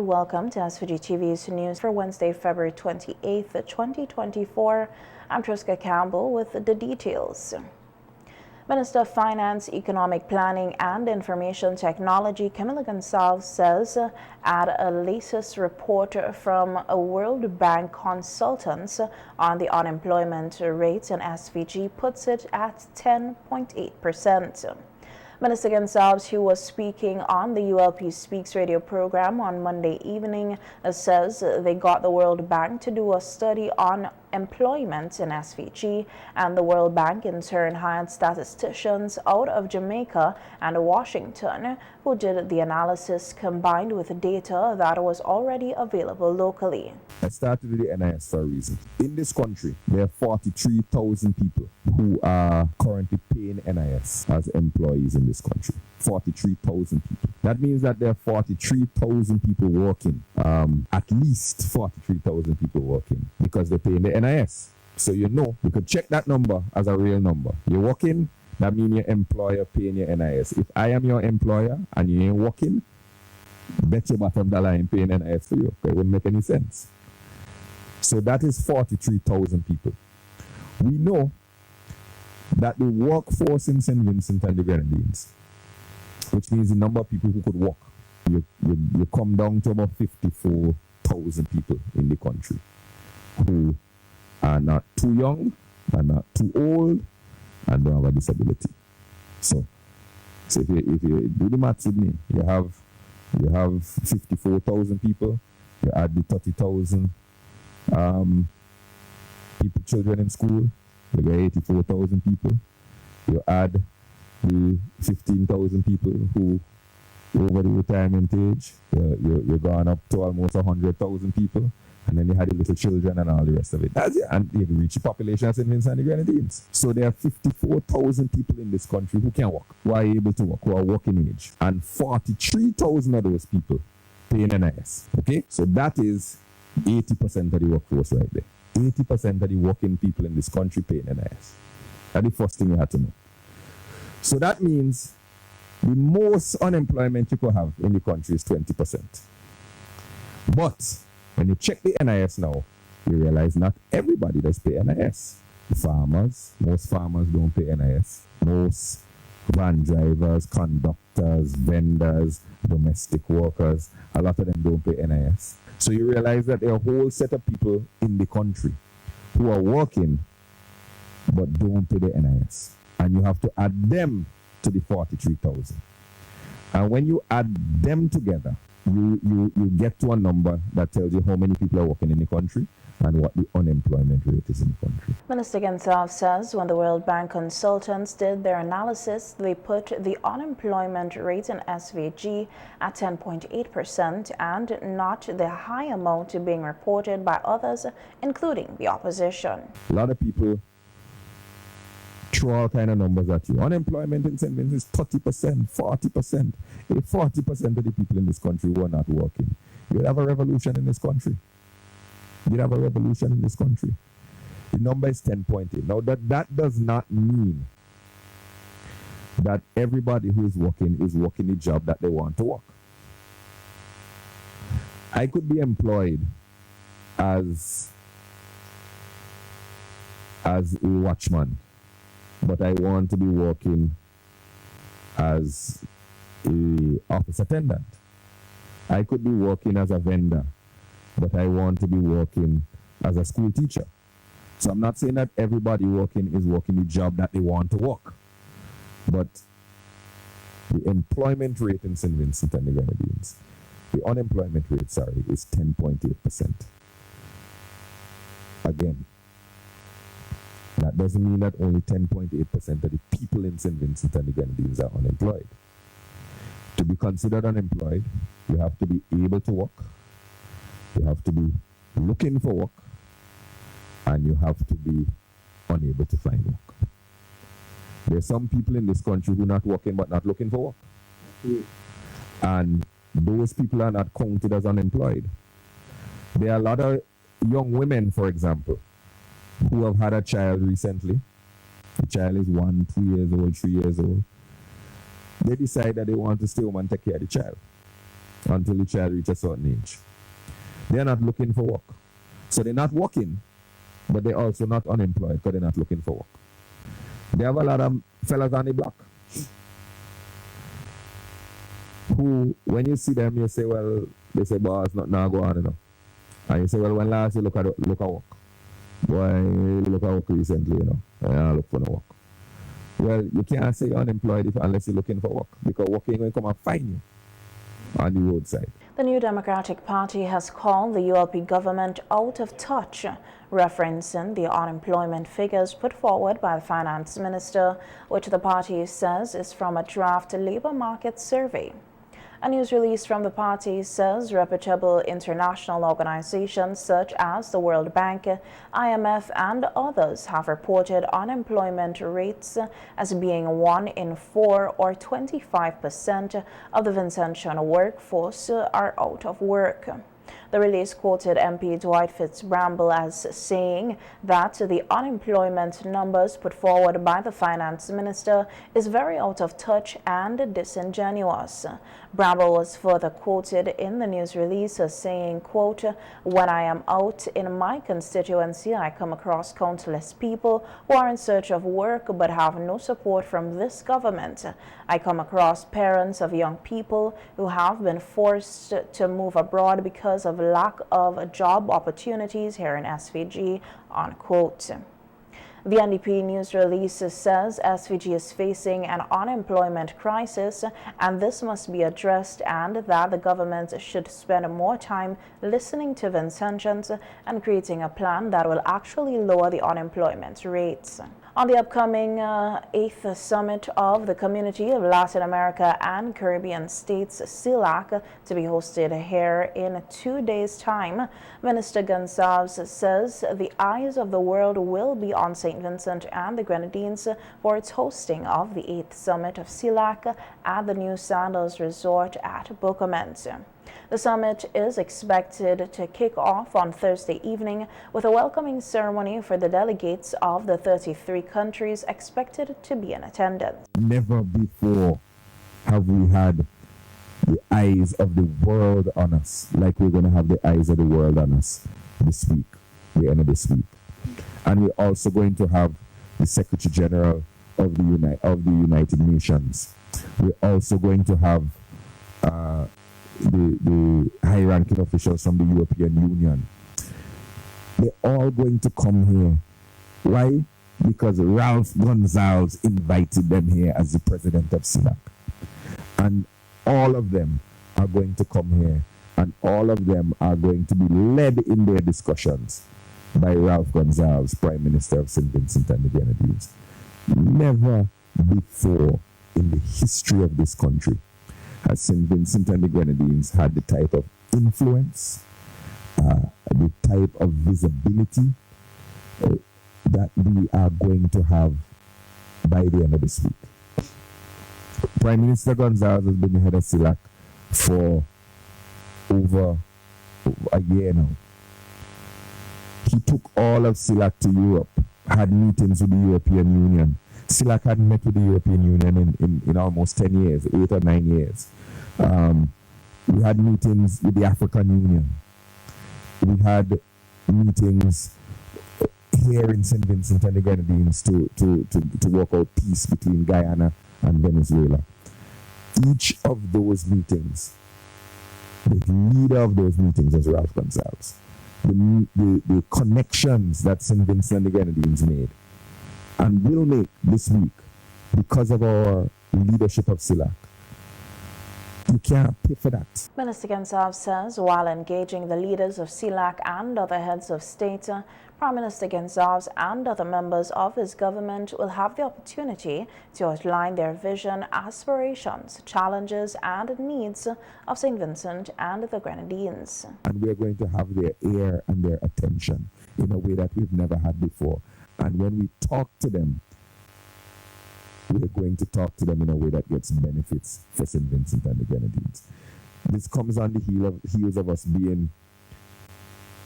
welcome to SVG-TV's news for Wednesday, February 28th, 2024. I'm Triska Campbell with the details. Minister of Finance, Economic Planning and Information Technology, Camila Gonçalves, says at a latest report from a World Bank consultants on the unemployment rate in SVG puts it at 10.8%. Minister Gonçalves, who was speaking on the ULP Speaks radio program on Monday evening, says they got the World Bank to do a study on employment in SVG, and the World Bank in turn hired statisticians out of Jamaica and Washington who did the analysis combined with data that was already available locally. I started with the NIS for a reason. In this country, there are 43,000 people who are currently paying NIS as employees in this country. 43,000 people. That means that there are 43,000 people working, at least 43,000 people working because they're paying the NIS. So you could check that number as a real number. You're working, that means your employer paying your NIS. If I am your employer and you ain't working, bet your bottom dollar I ain't paying NIS for you. It wouldn't make any sense. So that is 43,000 people. We know that the workforce in St. Vincent and the Grenadines, which means the number of people who could work, you come down to about 54,000 people in the country who are not too young, are not too old, and don't have a disability. So if you do the maths with me, you have 54,000 people, you add the 30,000 children in school, you get 84,000 people. You add the 15,000 people who over the retirement age, you're gone up to almost 100,000 people. And then you had the little children and all the rest of it. That's it. And you reach the population of St. Vincent and the Grenadines. So there are 54,000 people in this country who can work, who are able to work, who are working age. And 43,000 of those people pay NIS. Okay? So that is 80% of the workforce right there. 80% of the working people in this country pay NIS. That's the first thing you have to know. So that means the most unemployment you could have in the country is 20%. But when you check the NIS now, you realize not everybody does pay NIS. Most farmers don't pay NIS. Most van drivers, conductors, vendors, domestic workers, a lot of them don't pay NIS. So you realize that there are a whole set of people in the country who are working but don't pay the NIS. And you have to add them to the 43,000. And when you add them together, you get to a number that tells you how many people are working in the country and what the unemployment rate is in the country. Minister Gonçalves says when the World Bank consultants did their analysis, they put the unemployment rate in SVG at 10.8% and not the high amount being reported by others, including the opposition. A lot of people throw all kind of numbers at you. Unemployment in St. Vincent is 30%, 40%. If 40% of the people in this country were not working, you'd have a revolution in this country. You'd have a revolution in this country. The number is 10.8. Now, that does not mean that everybody who is working the job that they want to work. I could be employed as a watchman, but I want to be working as a office attendant. I could be working as a vendor, but I want to be working as a school teacher. So I'm not saying that everybody working is working the job that they want to work. But the employment rate in St. Vincent and the Grenadines, the unemployment rate, is 10.8%. Again, that doesn't mean that only 10.8% of the people in St. Vincent and the Grenadines are unemployed. To be considered unemployed, you have to be able to work, you have to be looking for work, and you have to be unable to find work. There are some people in this country who are not working but not looking for work. And those people are not counted as unemployed. There are a lot of young women, for example, who have had a child recently. The child is 1, 2 years old, 3 years old. They decide that they want to stay home and take care of the child. until the child reaches a certain age. They're not looking for work. So they're not working, but they're also not unemployed because they're not looking for work. They have a lot of fellas on the block who, when you see them, you say, well, they say, boss, not now go on, you know. And you say, well, when last you look at work? Boy, you look at work recently, you know. I look for no work. Well, you can't say you're unemployed unless you're looking for work, because work ain't going to come and find you on the roadside. The New Democratic Party has called the ULP government out of touch, referencing the unemployment figures put forward by the finance minister, which the party says is from a draft labor market survey. A news release from the party says reputable international organizations such as the World Bank, IMF, and others have reported unemployment rates as being 1 in 4 or 25% of the Vincentian workforce are out of work. The release quoted MP Dwight Fitzbramble as saying that the unemployment numbers put forward by the finance minister is very out of touch and disingenuous. Bramble was further quoted in the news release as saying, quote, "When I am out in my constituency, I come across countless people who are in search of work but have no support from this government. I come across parents of young people who have been forced to move abroad because of lack of job opportunities here in SVG," unquote. The NDP news release says SVG is facing an unemployment crisis and this must be addressed, and that the government should spend more time listening to Vincentians and creating a plan that will actually lower the unemployment rates. On the upcoming 8th Summit of the Community of Latin America and Caribbean States, SELAC, to be hosted here in 2 days' time, Minister Gonsalves says the eyes of the world will be on St. Vincent and the Grenadines for its hosting of the 8th Summit of SELAC at the New Sandals Resort at Bocamente. The summit is expected to kick off on Thursday evening with a welcoming ceremony for the delegates of the 33 countries expected to be in attendance. Never before have we had the eyes of the world on us like we're going to have the eyes of the world on us this week, the end of this week. And we're also going to have the Secretary General of the United Nations. We're also going to have the high-ranking officials from the European Union. They're all going to come here. Why? Because Ralph Gonsalves invited them here as the president of SELAC. And all of them are going to come here, and all of them are going to be led in their discussions by Ralph Gonsalves, Prime Minister of St. Vincent and the Grenadines. Never before in the history of this country has St. Vincent and the Grenadines had the type of influence, the type of visibility that we are going to have by the end of this week. Prime Minister Gonsalves has been the head of SELAC for over a year now. He took all of SELAC to Europe, had meetings with the European Union. SELAC hadn't met with the European Union in almost 10 years, 8 or 9 years. We had meetings with the African Union. We had meetings here in St. Vincent and the Grenadines to work out peace between Guyana and Venezuela. Each of those meetings, the leader of those meetings was Ralph Gonsalves. The connections that St. Vincent and the Grenadines made and will make this week because of our leadership of SELAC. You can't pay for that. Minister Gonsalves says while engaging the leaders of SELAC and other heads of state, Prime Minister Gonsalves and other members of his government will have the opportunity to outline their vision, aspirations, challenges, and needs of St. Vincent and the Grenadines. And we're going to have their ear and their attention in a way that we've never had before. And when we talk to them, we're going to talk to them in a way that gets benefits for St. Vincent and the Grenadines. This comes on the heels of us being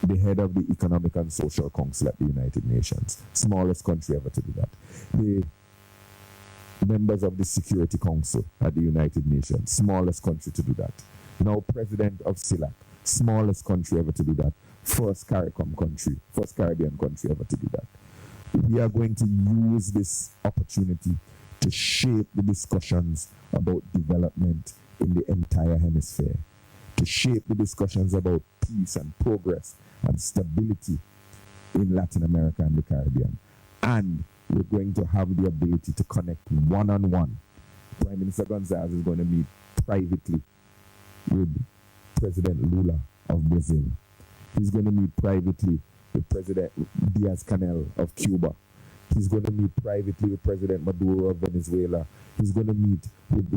the head of the Economic and Social Council at the United Nations, smallest country ever to do that. The members of the Security Council at the United Nations, smallest country to do that. now president of SELAC, smallest country ever to do that, first Caribbean country ever to do that. We are going to use this opportunity to shape the discussions about development in the entire hemisphere, to shape the discussions about peace and progress and stability in Latin America and the Caribbean. And we're going to have the ability to connect one-on-one. Prime Minister Gonzalez is going to meet privately with President Lula of Brazil. He's going to meet privately with President Diaz-Canel of Cuba. He's going to meet privately with President Maduro of Venezuela. He's going to meet with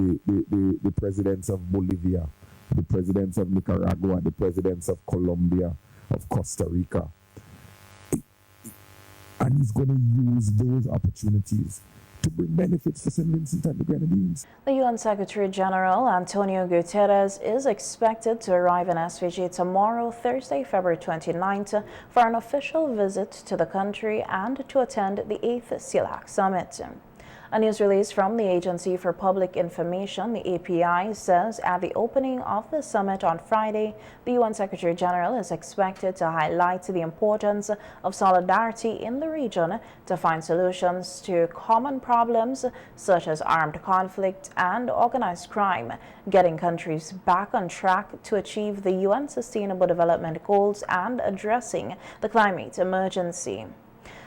the presidents of Bolivia, the presidents of Nicaragua, the presidents of Colombia, of Costa Rica. And he's going to use those opportunities to bring benefits to St. Vincent and the Grenadines. The UN Secretary General Antonio Guterres is expected to arrive in SVG tomorrow, Thursday, February 29th, for an official visit to the country and to attend the 8th SELAC Summit. A news release from the Agency for Public Information, the API, says at the opening of the summit on Friday, the UN Secretary General is expected to highlight the importance of solidarity in the region to find solutions to common problems such as armed conflict and organized crime, getting countries back on track to achieve the UN Sustainable Development Goals and addressing the climate emergency.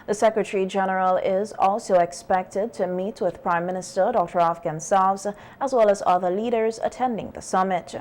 The Secretary General is also expected to meet with Prime Minister Dr. Afghan Salves as well as other leaders attending the summit.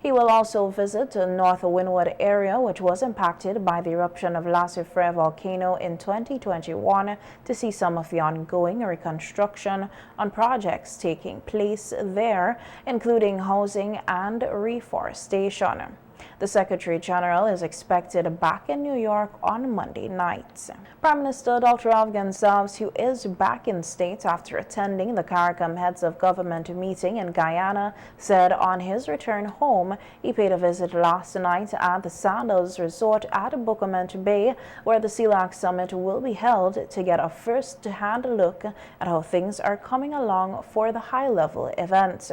He will also visit the North Windward area, which was impacted by the eruption of La Soufrière volcano in 2021, to see some of the ongoing reconstruction on projects taking place there, including housing and reforestation. The Secretary General is expected back in New York on Monday night. Prime Minister Dr. Afghan Salves, who is back in state after attending the CARICOM Heads of Government meeting in Guyana, said on his return home he paid a visit last night at the Sandals Resort at Bocamonte Bay, where the SELAC Summit will be held, to get a first-hand look at how things are coming along for the high-level event.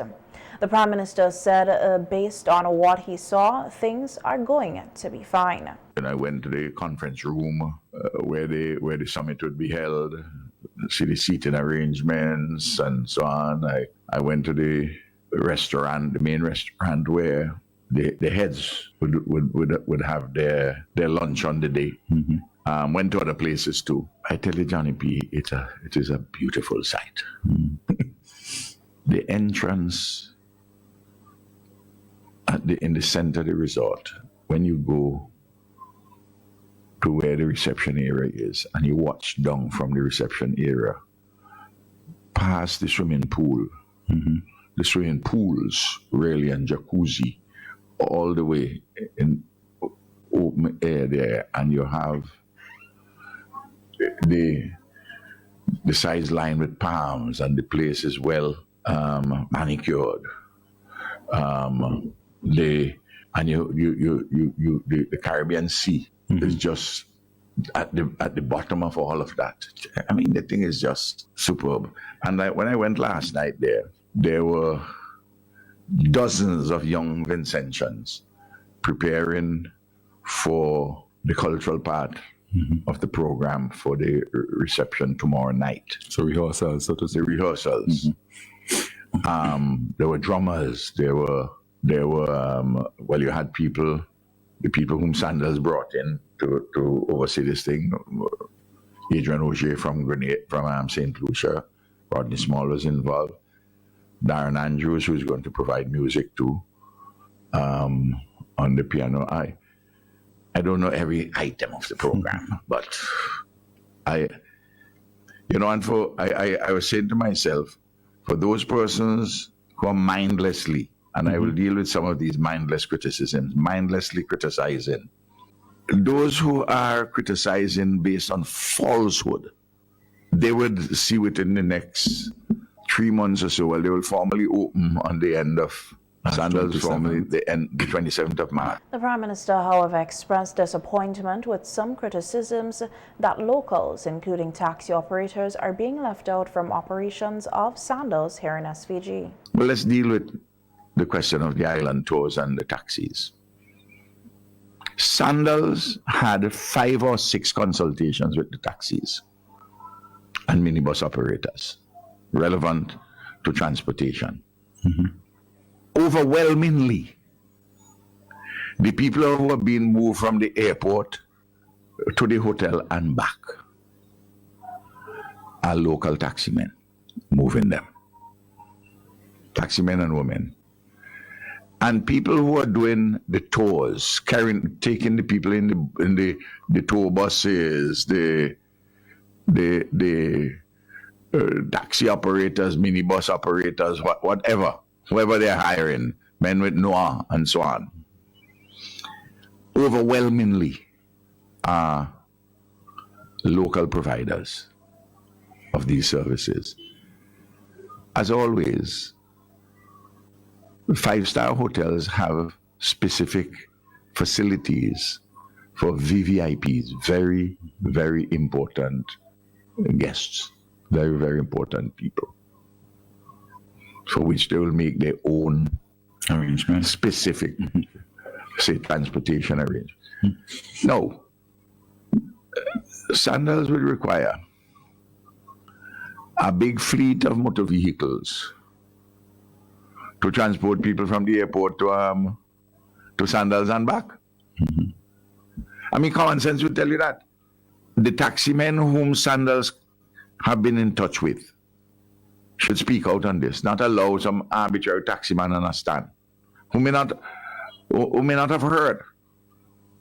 The Prime Minister said based on what he saw, things are going to be fine. And I went to the conference room where the summit would be held, see the seating arrangements and so on. I went to the restaurant, the main restaurant, where the heads would have their lunch on the day. Mm-hmm. Went to other places too. I tell you, Johnny P, it is a beautiful sight. Mm. The entrance in the center of the resort, when you go to where the reception area is and you watch down from the reception area past the swimming pool, mm-hmm. the swimming pools really, and jacuzzi all the way in open air there, and you have the sides lined with palms and the place is well manicured. The Caribbean Sea mm-hmm. is just at the bottom of all of that. I mean, the thing is just superb. And when I went last night there were dozens of young Vincentians preparing for the cultural part mm-hmm. of the program for the reception tomorrow night. So rehearsals, so to say. The rehearsals. Mm-hmm. There were drummers. There were you had the people whom Sanders brought in to oversee this thing. Adrian Auger from St. Lucia, Rodney Small was involved. Darren Andrews, who's going to provide music too, on the piano. I don't know every item of the program, but I was saying to myself, for those persons who are mindlessly, and I will deal with some of these mindless criticisms, mindlessly criticizing, those who are criticizing based on falsehood, they would see within the next 3 months or so, they will formally open on the end of Sandals, formally the 27th of March. The Prime Minister, however, expressed disappointment with some criticisms that locals, including taxi operators, are being left out from operations of Sandals here in SVG. Well, let's deal with the question of the island tours and the taxis. Sandals had 5 or 6 consultations with the taxis and minibus operators relevant to transportation. Overwhelmingly, the people who are being moved from the airport to the hotel and back are local taximen moving them. Taximen and women. And people who are doing the tours, taking the people in the tour buses, the taxi operators, minibus operators, whatever, whoever they're hiring, men with noir and so on, overwhelmingly are local providers of these services. As always, 5-star hotels have specific facilities for VVIPs, very, very important guests, very, very important people, for which they will make their own arrangements, specific, say, transportation arrangements. No, Sandals would require a big fleet of motor vehicles to transport people from the airport to Sandals and back. I mean, common sense would tell you that. The taximen whom Sandals have been in touch with should speak out on this, not allow some arbitrary taximan on a stand who may not have heard,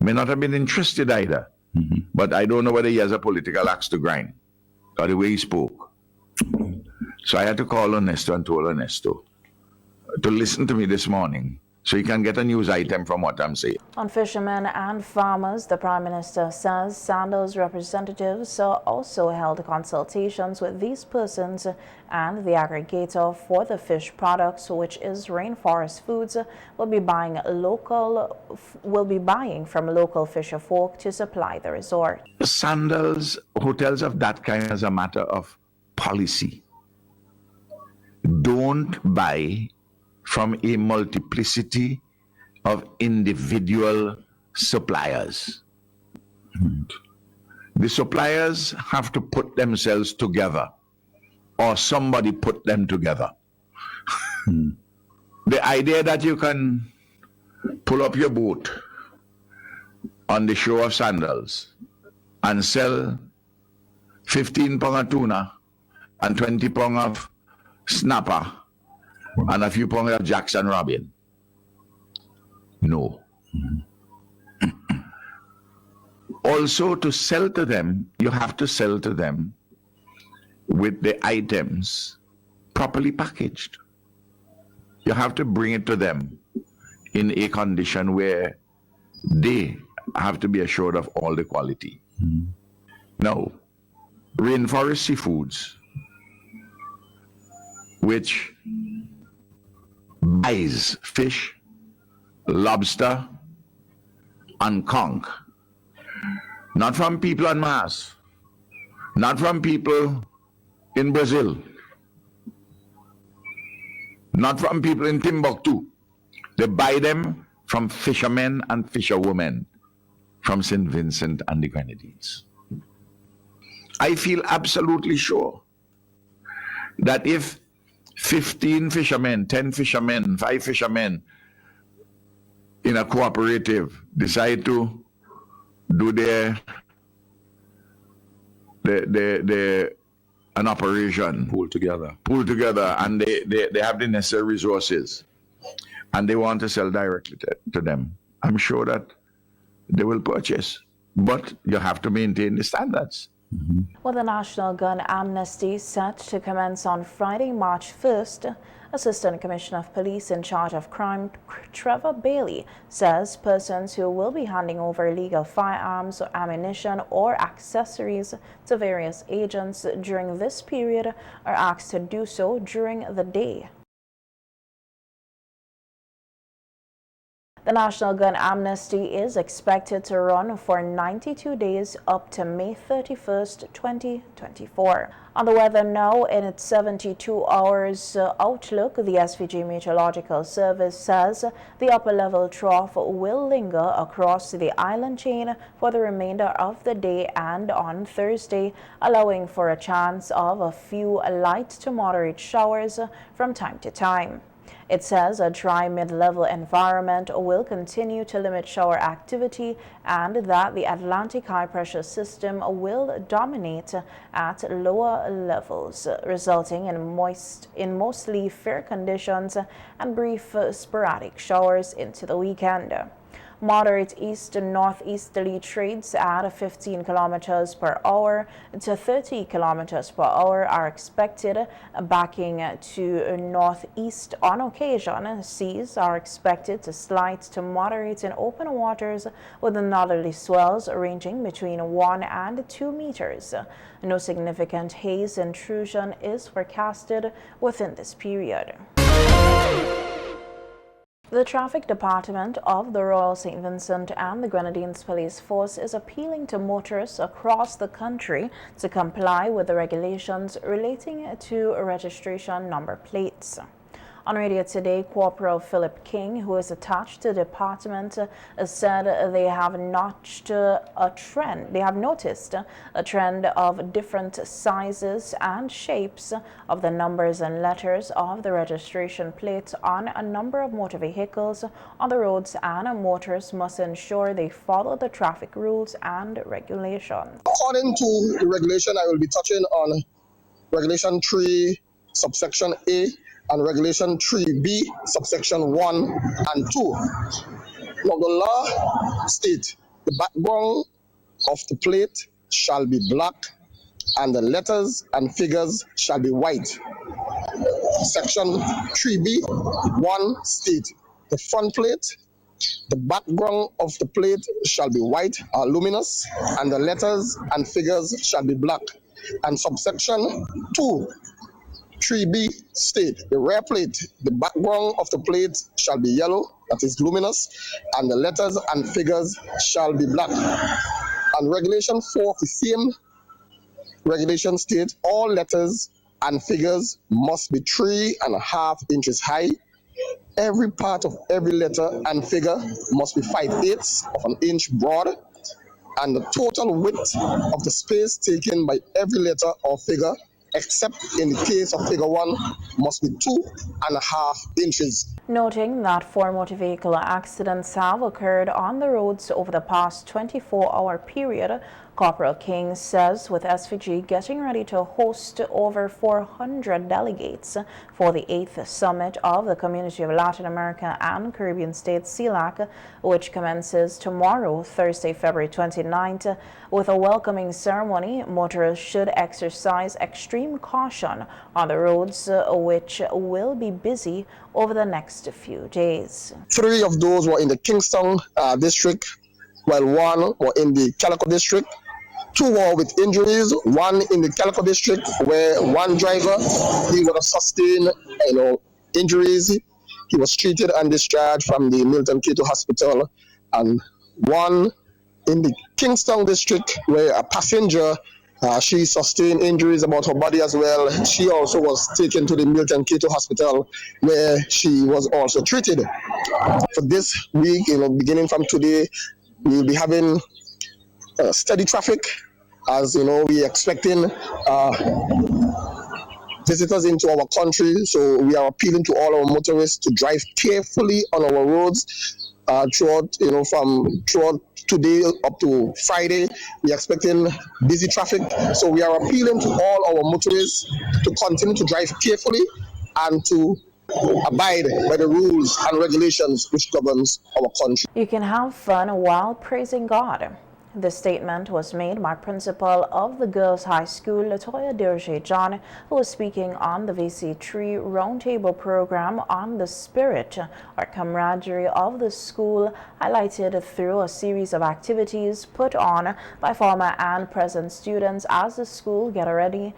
may not have been interested either. But I don't know whether he has a political axe to grind, or the way he spoke. So I had to call Ernesto and told Ernesto to listen to me this morning so you can get a news item from what I'm saying. On fishermen and farmers, the Prime Minister says Sandals representatives also held consultations with these persons, and the aggregator for the fish products, which is Rainforest Foods, will be buying from local fisher folk to supply the resort. Sandals, hotels of that kind, as a matter of policy, don't buy from a multiplicity of individual suppliers. The suppliers have to put themselves together, or somebody put them together. The idea that you can pull up your boat on the shore of Sandals and sell 15 pound of tuna and 20 pound of snapper and a few pounds of Jackson Robin. No. Also, to sell to them, you have to sell to them with the items properly packaged. You have to bring it to them in a condition where they have to be assured of all the quality. Now, Rainforest Seafoods, which buys fish, lobster, and conch, not from people en masse, not from people in Brazil, not from people in Timbuktu. They buy them from fishermen and fisherwomen from St. Vincent and the Grenadines. I feel absolutely sure that if 15 fishermen, 10 fishermen, 5 fishermen in a cooperative decide to do an operation, pull together, and they have the necessary resources, and they want to sell directly to them, I'm sure that they will purchase, but you have to maintain the standards. With the National Gun Amnesty set to commence on Friday, March 1st, Assistant Commissioner of Police in charge of crime, Trevor Bailey, says persons who will be handing over illegal firearms, ammunition, or accessories to various agents during this period are asked to do so during the day. The National Gun Amnesty is expected to run for 92 days up to May 31st, 2024. On the weather now, in its 72 hours outlook, the SVG Meteorological Service says the upper level trough will linger across the island chain for the remainder of the day and on Thursday, allowing for a chance of a few light to moderate showers from time to time. It says a dry mid-level environment will continue to limit shower activity and that the Atlantic high-pressure system will dominate at lower levels, resulting in mostly fair conditions and brief sporadic showers into the weekend. Moderate east and northeasterly trades at 15 kilometers per hour to 30 kilometers per hour are expected, backing to northeast on occasion. Seas are expected to slight to moderate in open waters with northerly swells ranging between 1 and 2 meters. No significant haze intrusion is forecasted within this period. The Traffic Department of the Royal St. Vincent and the Grenadines Police Force is appealing to motorists across the country to comply with the regulations relating to registration number plates. On radio today, Corporal Philip King, who is attached to the department, said they have noticed a trend of different sizes and shapes of the numbers and letters of the registration plates on a number of motor vehicles on the roads, and motorists must ensure they follow the traffic rules and regulations. According to the regulation, I will be touching on Regulation 3, subsection A, and Regulation 3B, subsection 1 and 2. Now, the law states the background of the plate shall be black and the letters and figures shall be white. Section 3B, 1 states the front plate, the background of the plate shall be white or luminous, and the letters and figures shall be black. And subsection 2, 3B state the rear plate, the background of the plate shall be yellow, that is luminous, and the letters and figures shall be black. And Regulation 4 of the same regulation states all letters and figures must be 3.5 inches high. Every part of every letter and figure must be 5/8 of an inch broad, and the total width of the space taken by every letter or figure, except in the case of figure 1, must be 2.5 inches. Noting that 4 motor vehicle accidents have occurred on the roads over the past 24-hour period, Corporal King says with SVG getting ready to host over 400 delegates for the 8th Summit of the Community of Latin America and Caribbean States SELAC, which commences tomorrow, Thursday, February 29th, with a welcoming ceremony, motorists should exercise extreme caution on the roads, which will be busy over the next few days. 3 of those were in the Kingston district, while 1 were in the Calico district. 2 were with injuries, 1 in the Calico district, where 1 driver, he would have sustained injuries. He was treated and discharged from the Milton Cato Hospital, and 1 in the Kingston district, where a passenger, she sustained injuries about her body as well. She also was taken to the Milton Cato Hospital, where she was also treated. For this week, beginning from today, we will be having steady traffic, as we are expecting visitors into our country. So we are appealing to all our motorists to drive carefully on our roads throughout today up to Friday. We are expecting busy traffic, so we are appealing to all our motorists to continue to drive carefully and to abide by the rules and regulations which governs our country. You can have fun while praising God. The statement was made by Principal of the Girls High School, Latoya Dirge John, who was speaking on the VC3 Roundtable program on the spirit or camaraderie of the school, highlighted through a series of activities put on by former and present students as the school get ready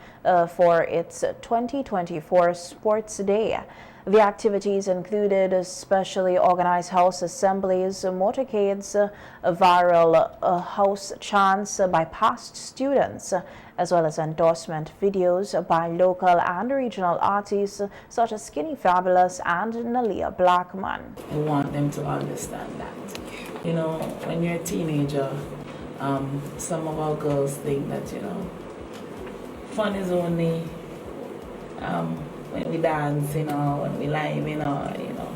for its 2024 Sports Day. The activities included specially organized house assemblies, motorcades, viral house chants by past students, as well as endorsement videos by local and regional artists such as Skinny Fabulous and Nalia Blackman. I want them to understand that. You know, when you're a teenager, some of our girls think that, you know, fun is only when we dance, you know, when we live, you know.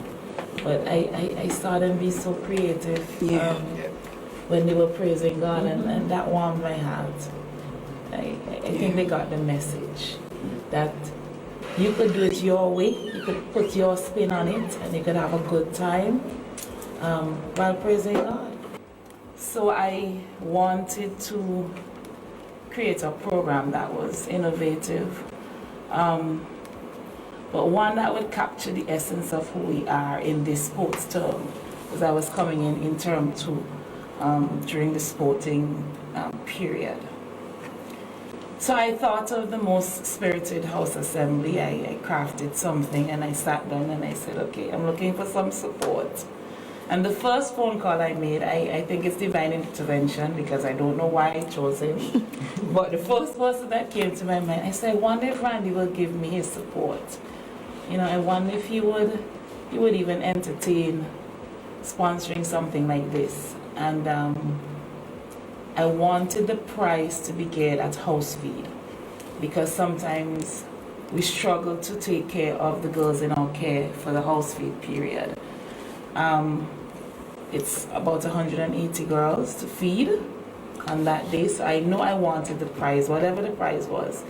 But I saw them be so creative when they were praising God, and that warmed my heart. I think they got the message that you could do it your way, you could put your spin on it, and you could have a good time while praising God. So I wanted to create a program that was innovative, but one that would capture the essence of who we are in this sports term, because I was coming in term 2 during the sporting period. So I thought of the most spirited house assembly. I crafted something and I sat down and I said, okay, I'm looking for some support. And the first phone call I made, I think it's divine intervention because I don't know why I chose him. But the first person that came to my mind, I said, I wonder if Randy will give me his support. You know, I wonder if he would even entertain sponsoring something like this. And I wanted the prize to be geared at house feed because sometimes we struggle to take care of the girls in our care for the house feed period. It's about 180 girls to feed on that day, so I know I wanted the prize, whatever the prize was,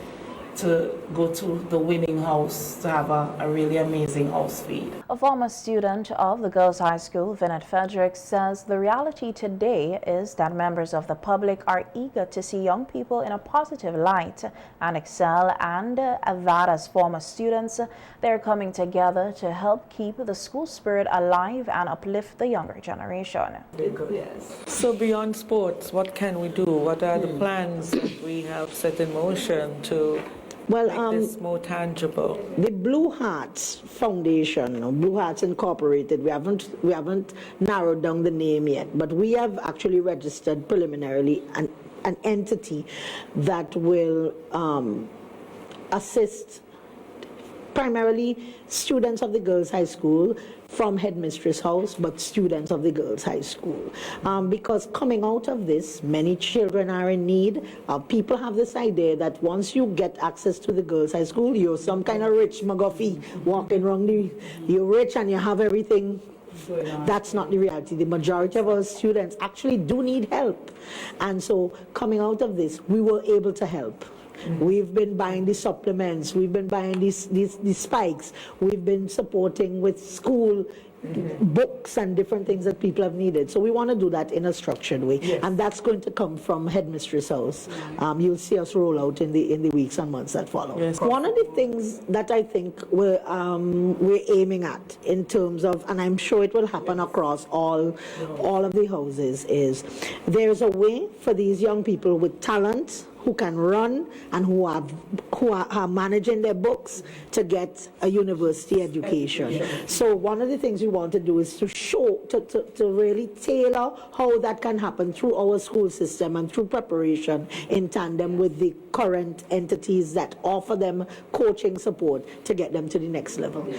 to go to the winning house to have a really amazing house feed. A former student of the Girls High School, Vinette Frederick, says the reality today is that members of the public are eager to see young people in a positive light and excel, and that as former students, they're coming together to help keep the school spirit alive and uplift the younger generation. Yes. So beyond sports, what can we do? What are the plans that we have set in motion to make this more tangible? The Blue Hearts Foundation, or Blue Hearts Incorporated, we haven't narrowed down the name yet, but we have actually registered preliminarily an entity that will assist primarily students of the Girls High School from Headmistress House, but students of the Girls High School. Because coming out of this, many children are in need. People have this idea that once you get access to the Girls High School, you're some kind of rich McGuffey walking around, you're rich and you have everything. That's not the reality. The majority of our students actually do need help. And so coming out of this, we were able to help. We've been buying the supplements, we've been buying these spikes, we've been supporting with school books and different things that people have needed. So we want to do that in a structured way, and that's going to come from Headmistress House. You'll see us roll out in the weeks and months that follow. One of the things that I think we're aiming at in terms of, and I'm sure it will happen across all of the houses, is there's a way for these young people with talent who can run and who are managing their books to get a university education. So one of the things we want to do is to show, to really tailor how that can happen through our school system and through preparation in tandem with the current entities that offer them coaching support to get them to the next level.